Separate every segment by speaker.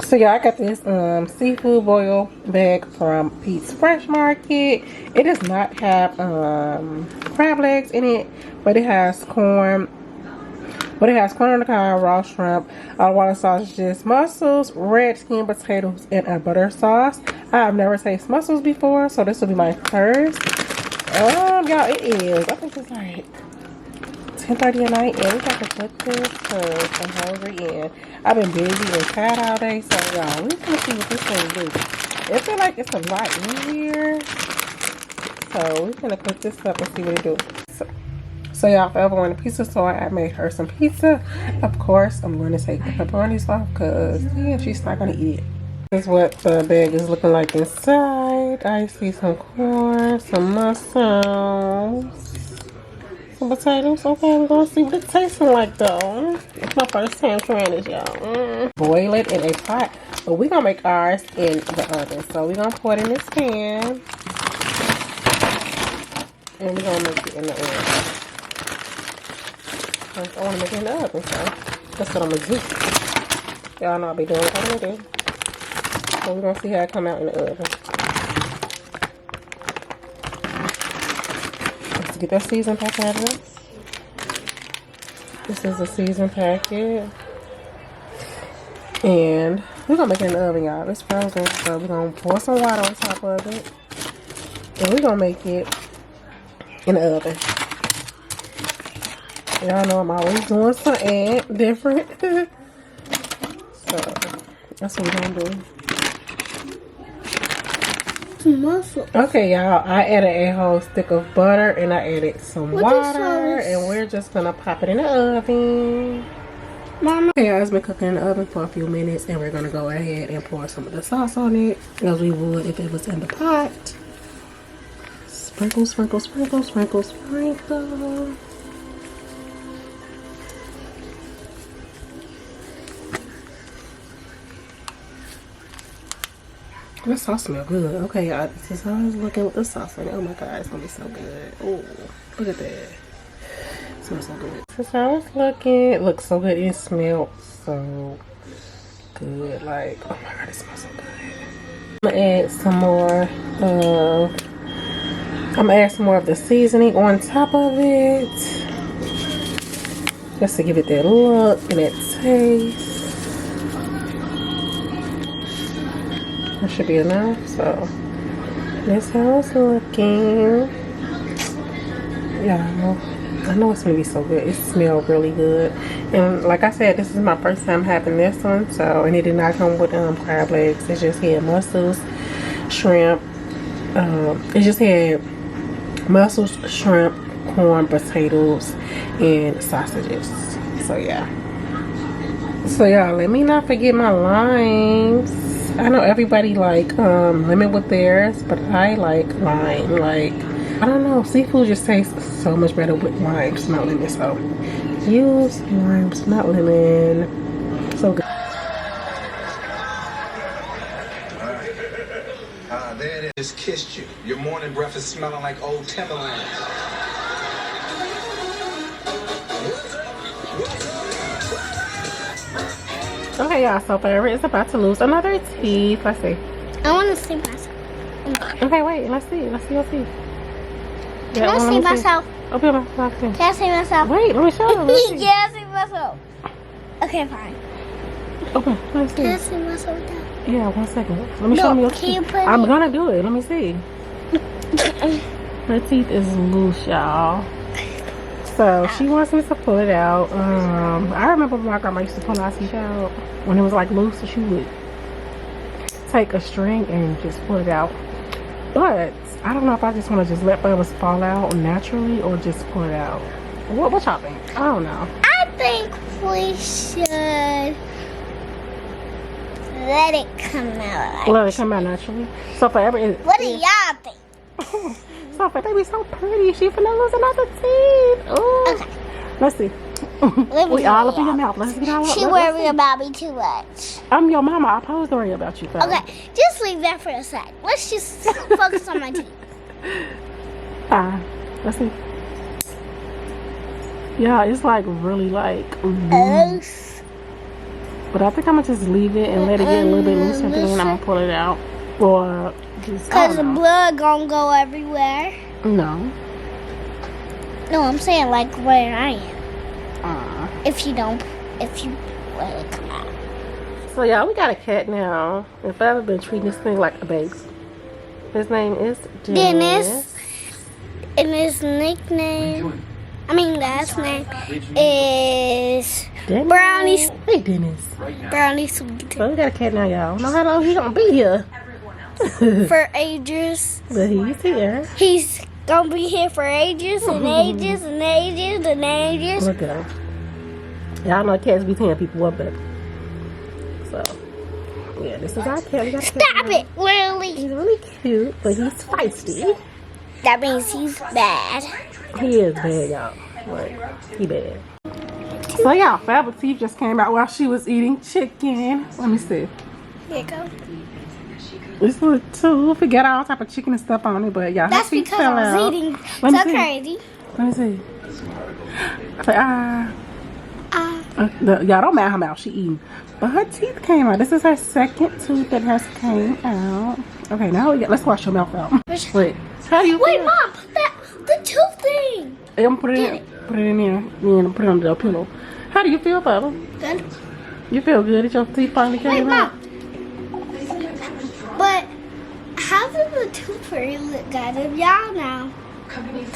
Speaker 1: So yeah, I got this seafood boil bag from Pete's Fresh Market. It does not have crab legs in it, but it has corn. But it has corn on the cob, raw shrimp, water sausages, mussels, red skin potatoes, and a butter sauce. I've never tasted mussels before, so this will be my first. Y'all, it is. I think it's like 10:30 at night, and we got to cook this because I'm hungry and I've been busy and tired all day. So y'all, we're gonna see what this thing do. It feel like it's a lot in here, so we're gonna cook this up and see what it do. So y'all, if I ever want a pizza store, I made her some pizza. Of course, I'm going to take the pepperonis off because yeah, she's not gonna eat it. This is what the bag is looking like inside. I see some corn, some mussels, some potatoes. Okay, we're gonna see what it tastes like though. It's my first time trying this, y'all. Boil it in a pot, but we're gonna make ours in the oven. So we're gonna pour it in this pan, and we're gonna make it in the oven. I want to make it in the oven, so that's what I'm gonna do. Y'all know I'll be doing what I'm gonna do. So we're gonna see how it come out in the oven. Let's get that season pack out of this. This is a season packet. And we're gonna make it in the oven, y'all. It's frozen, so we're gonna pour some water on top of it. And we're gonna make it in the oven. Y'all know I'm always doing something different. So that's what we're gonna do.
Speaker 2: Muscle.
Speaker 1: Okay, y'all, I added a whole stick of butter and I added some water, and we're just gonna pop it in the oven. Mama. Okay, y'all, it's been cooking in the oven for a few minutes, and we're gonna go ahead and pour some of the sauce on it as we would if it was in the pot. Sprinkle, sprinkle, sprinkle, sprinkle, sprinkle. This sauce smells good. Okay, y'all, this is how I was looking with the sauce on it. Oh my god, it's gonna be so good. Oh, look at that. It smells so good. This is how it's looking. It looks so good. It smells so good. Like, oh my god, it smells so good. I'm gonna add some more of the seasoning on top of it, just to give it that look and that taste. That should be enough. So that's how it's looking. Yeah, I know it's gonna be so good. It smells really good. And like I said, this is my first time having this one. So, and it did not come with crab legs. It just had mussels, shrimp. It just had mussels, shrimp, corn, potatoes, and sausages. So yeah. So y'all, let me not forget my limes. I know everybody like lemon with theirs, but I like lime. Like, I don't know, seafood just tastes so much better with limes, not lemon. So use limes, not lemon. So good.
Speaker 3: There it is. Kissed you. Your morning breath is smelling like old Timberland.
Speaker 1: Okay, y'all, so Forever is about to lose another teeth. Let's see.
Speaker 2: I want to see myself.
Speaker 1: Okay, wait, let's see. Let's see your teeth.
Speaker 2: Can I see myself?
Speaker 1: Open my mouth.
Speaker 2: Can I see myself?
Speaker 1: Wait, let me show you.
Speaker 2: Can I see myself? Okay, fine.
Speaker 1: Open, let me see.
Speaker 2: Can I see myself now?
Speaker 1: Yeah, 1 second. Let me show you your teeth. I'm gonna do it. Let me see. Her teeth is loose, y'all. So she wants me to pull it out. I remember when my grandma used to pull our teeth out when it was like loose, so she would take a string and just pull it out. But I don't know if I just want to just let feathers fall out naturally or just pull it out. What y'all think? I don't know.
Speaker 2: I think we should let it come out.
Speaker 1: Let it come out naturally. So Forever is.
Speaker 2: What do y'all think?
Speaker 1: So they be so pretty. She finna lose another teeth. Ooh.
Speaker 2: Okay.
Speaker 1: Let's see. We all up in your mouth. Let's get all up.
Speaker 2: She worry about me too much.
Speaker 1: I'm your mama. I'm supposed to worry about you. Fella.
Speaker 2: Okay, just leave that for a sec. Let's just focus on my teeth.
Speaker 1: Let's see. Yeah, it's like really like loose. But I think I'm gonna just leave it and let it get a little bit looser, and then I'm gonna pull it out. Or just,
Speaker 2: Cause the blood gonna go everywhere.
Speaker 1: No.
Speaker 2: No, I'm saying like where I am. If you let it come out.
Speaker 1: So y'all, we got a cat now. If I've ever been treating this thing like a baby. His name is Dennis.
Speaker 2: And his nickname, last name is
Speaker 1: Dennis.
Speaker 2: Brownie.
Speaker 1: Hey Dennis.
Speaker 2: Brownie Sweet.
Speaker 1: So we got a cat now, y'all. I don't know how long he gonna be here.
Speaker 2: For ages.
Speaker 1: But he's here.
Speaker 2: He's gonna be here for ages and ages and ages and ages.
Speaker 1: Look at him. Y'all know cats be tearing people up, baby. So, yeah, this is our cat. We got a cat
Speaker 2: Stop
Speaker 1: now.
Speaker 2: it, Lily.
Speaker 1: He's really cute, but he's feisty.
Speaker 2: That means he's bad.
Speaker 1: He is bad, y'all. Like, he bad. So, y'all, Fabulous Teeth just came out while she was eating chicken. Let me see.
Speaker 2: Here you go.
Speaker 1: This one too. Forget all type of chicken and stuff on it, but y'all.
Speaker 2: That's because I was eating so crazy.
Speaker 1: Let me see. Y'all don't mind how much she eating, but her teeth came out. This is her second tooth that has came out. Okay, now let's wash your mouth out. Wait, how do you feel?
Speaker 2: Wait, Mom, put the tooth thing.
Speaker 1: I'm gonna put it in. Put it in there. And put it under the pillow. How do you feel, Papa?
Speaker 2: Good.
Speaker 1: You feel good that your teeth finally came out?
Speaker 2: Mom. But how did the tooth fairy look, guys? If y'all know,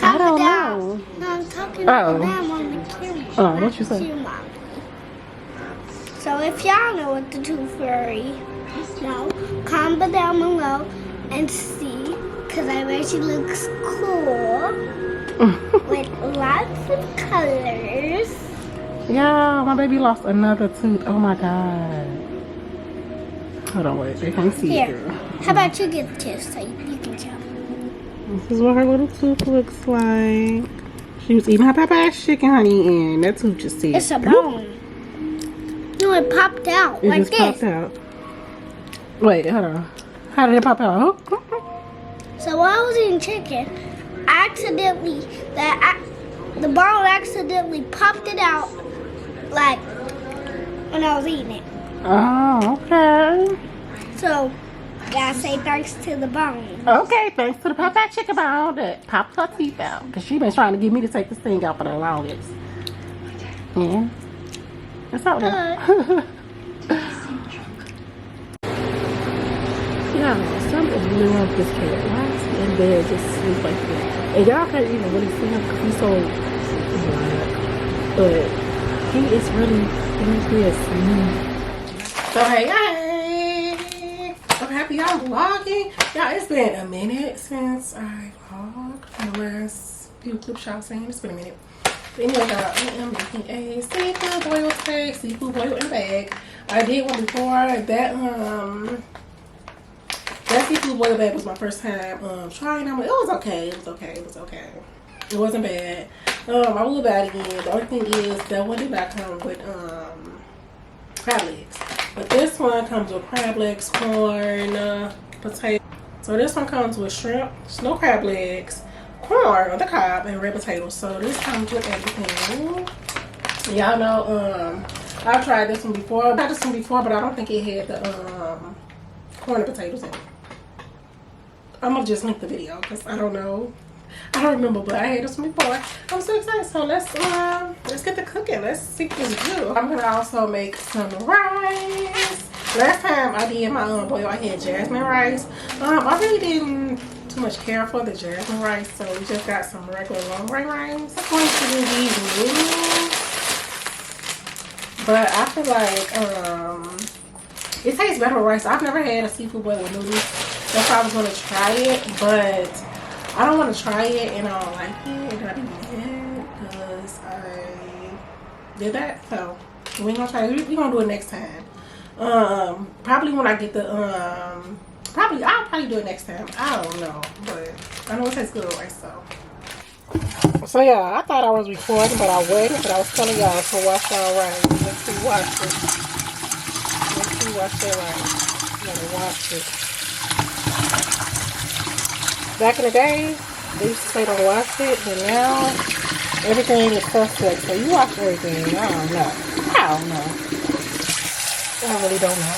Speaker 1: I don't know.
Speaker 2: No, I'm talking to them on the camera.
Speaker 1: Oh, what you say?
Speaker 2: So if y'all know what the tooth fairy know, comment down below and see, because I bet she looks cool with lots of colors.
Speaker 1: Yeah, my baby lost another tooth. Oh my god. Hold on, wait. They can't see
Speaker 2: Here.
Speaker 1: it. Girl.
Speaker 2: How about you get the tooth so you can show?
Speaker 1: This is what her little tooth looks like. She was eating her Popeyes chicken, honey, and that tooth just said,
Speaker 2: It's a bone. No, it popped out
Speaker 1: it
Speaker 2: like
Speaker 1: just
Speaker 2: this.
Speaker 1: popped out. Wait, hold on. How did it pop out?
Speaker 2: So while I was eating chicken, the bone accidentally popped it out, like when I was eating it.
Speaker 1: Oh, okay.
Speaker 2: So, gotta say thanks to the bone.
Speaker 1: Okay, thanks to the Popeye chicken bone that popped her teeth out. Because she been trying to get me to take this thing out for the longest. Yeah. It's out there. Y'all, something really wrong with this cat. Why is he in bed just sleep like that? And y'all can't even really see him because he's so black. But he is really asleep. So hey guys, I'm happy y'all vlogging. Y'all, it's been a minute since I vlogged. The last few clips y'all seen. It's been a minute. But anyway, y'all, I am making a seafood boil steak, seafood boil in a bag. I did one before. That seafood boil bag was my first time trying them. It was okay. It was okay. It was okay. It wasn't bad. I will buy it again. The only thing is that one did not come with crab legs. But this one comes with crab legs, corn, potato. So this one comes with shrimp, no crab legs, corn on the cob, and red potatoes. So this comes with everything. Y'all know, I've tried this one before. I've tried this one before, but I don't think it had the corn and potatoes in it. I'm gonna just link the video because I don't know. I don't remember, but I had this one before. I'm so excited. So let's get to cooking. Let's see what this do. I'm gonna also make some rice. Last time I did my boil, I had jasmine rice. I really didn't too much care for the jasmine rice, so we just got some regular long grain rice. I'm going to do these noodles, but I feel like it tastes better with rice. I've never had a seafood boil with noodles. That's why I was gonna try it, but I don't want to try it and I don't like it and I didn't use it because I did that. So we ain't gonna try it. We're gonna do it next time. Probably when I get the I'll probably do it next time. I don't know, but I know it tastes good with rice. So yeah, I thought I was recording, but I wasn't. But I was telling y'all to wash our rice. Let's see, wash it. Let's see, wash that rice. Gotta wash it. Back in the day, they used to say don't wash it, but now everything is suspect. So you wash everything. I don't know. I really don't know.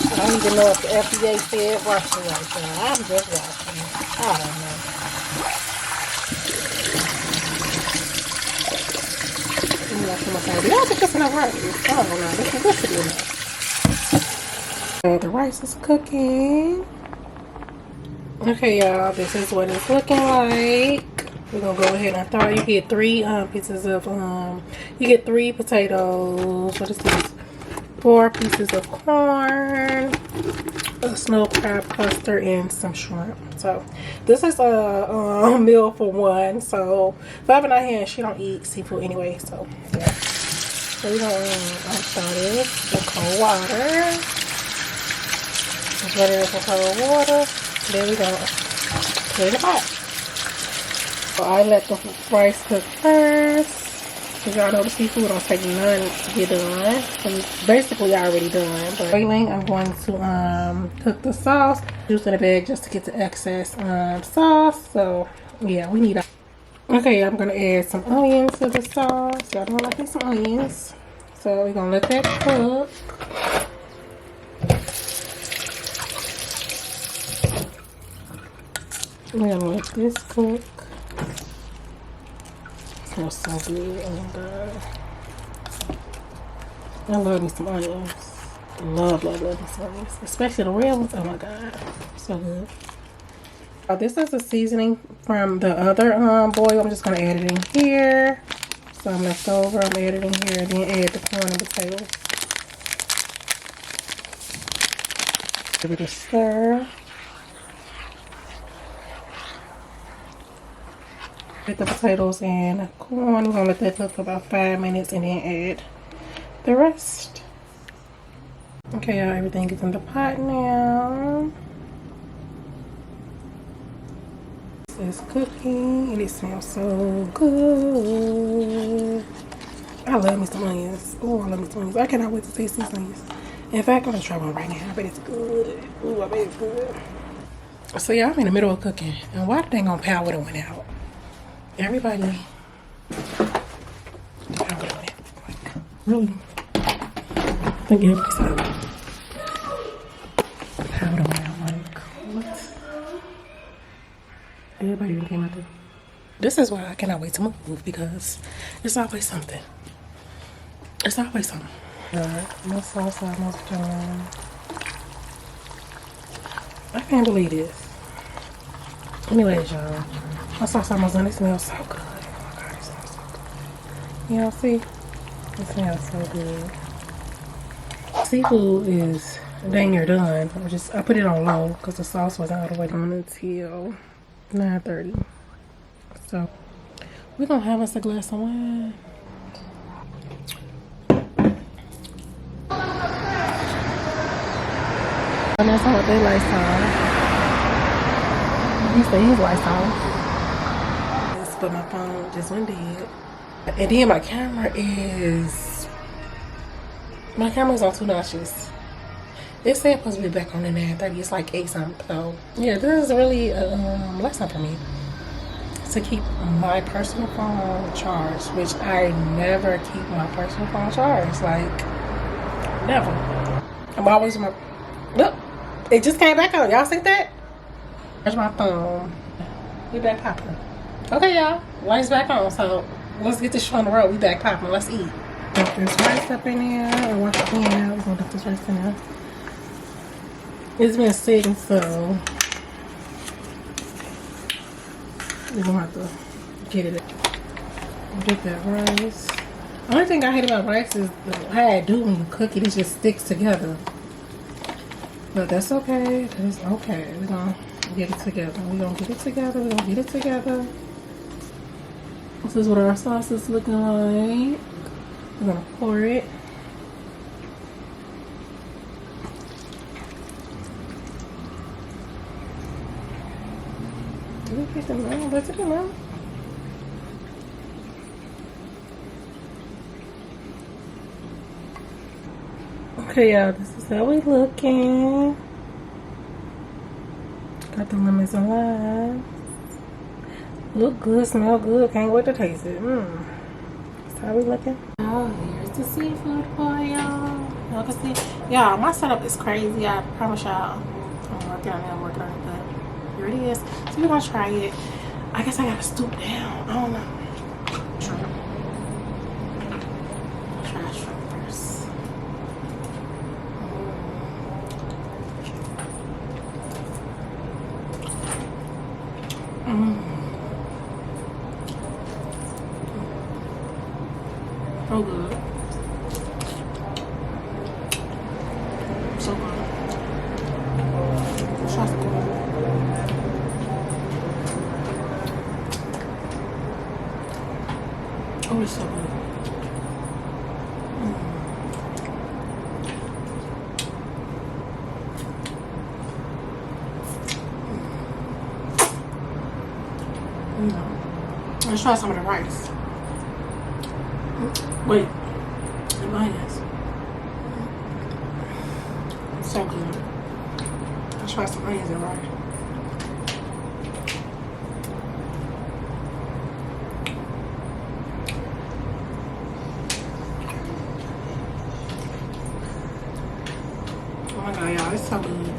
Speaker 1: I don't even know if the FDA said wash it right, so I'm just washing it. I don't know. Y'all think this enough rice? I don't know. This should be enough. So the rice is cooking. Okay, y'all. This is what it's looking like. We're gonna go ahead and throw. You get 3 pieces of you get 3 potatoes. What is this? 4 pieces of corn, a snow crab cluster, and some shrimp. So this is a meal for 1. So Fab not here, and she don't eat seafood anyway. So yeah. So we're gonna start this with cold water. Put it in some cold water. There we go. Put it in the pot. So I let the rice cook first. Because y'all know the seafood don't take none to get done. So it's basically already done. But boiling, I'm going to cook the sauce. Juice in the bag just to get the excess sauce. So yeah, we need a... Okay, I'm going to add some onions to the sauce. Y'all don't like me some onions. So we're going to let that cook. We're going to let this cook. Smells so good. Oh my god. I love me some onions. Love me some onions. Especially the red ones. Oh my god. So good. This is the seasoning from the other boil. I'm just going to add it in here. So I'm left over. I'm adding it in here. And then add the corn and potatoes. Give it a stir. With the potatoes and corn, we're gonna let that cook for about 5 minutes and then add the rest. Okay, y'all, everything is in the pot now. It's cooking and it smells so good. I love me some onions. Oh, I love me some onions. I cannot wait to taste these onions. In fact, I'm gonna try one right now. I bet it's good. Ooh, I bet it's good. So yeah, I'm in the middle of cooking, and why the dang on power that went out? Everybody, really? I think everybody's out. How do I like what? Everybody even came out there. This is why I cannot wait to move, because it's always something. It's always something. Alright, my sauce almost done. I can't believe this. Anyways, y'all. My sauce almost done. It smells so good. Oh my god, it smells so good. Y'all see? It smells so good. Seafood is dang near done. I put it on low because the sauce wasn't all the way done until 9:30. So we're gonna have us a glass of wine. And that's how they lights on. He said his lights on. But my phone just went dead. And then my camera is on 2 notches. It said supposed to be back on the 9:30. It's like 8 something. So yeah, this is really a lesson for me to keep my personal phone charged, which I never keep my personal phone charged. Like never. I'm always my look. It just came back on. Y'all see that? There's my phone. We back popping. Okay, y'all. Lights back on. So let's get this show on the road. We back popping. Let's eat. Put this rice up in there. And wash the pan out. We're gonna put this rice in there. It's been sitting, so we're gonna have to get it. Get that rice. The only thing I hate about rice is how it do when you cook it. It just sticks together. But that's okay. That is okay. We're gonna get it together. We're gonna get it together. We're gonna get it together. This is what our sauce is looking like. We're gonna pour it. Did we put them down? Let's get them out. Okay, y'all, this is how we looking. Got the lemons and limes. Look good, smell good. Can't wait to taste it. That's how we looking. Oh, here's the seafood for y'all. Y'all can see. Y'all, my setup is crazy. I promise y'all. I'm working on it, but here it is. So we're gonna try it. I guess I gotta stoop down. I don't know. Shrimp. Try shrimp first. So good. So good. Trust me. Oh, it's so good. Let's try some of the rice. Wait, the mayonnaise. So good. Let's try some onions and rice. Oh my god, y'all, it's so good.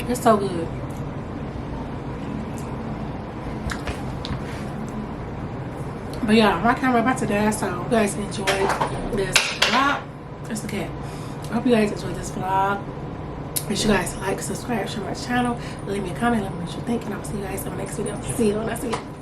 Speaker 1: It's so good. But yeah, my camera about to die, so you guys enjoy this vlog. That's the cat. I hope you guys enjoyed this vlog. Make sure you guys like, subscribe, share my channel, leave me a comment, let me know what you think, and I'll see you guys in the next video. See you when I see you.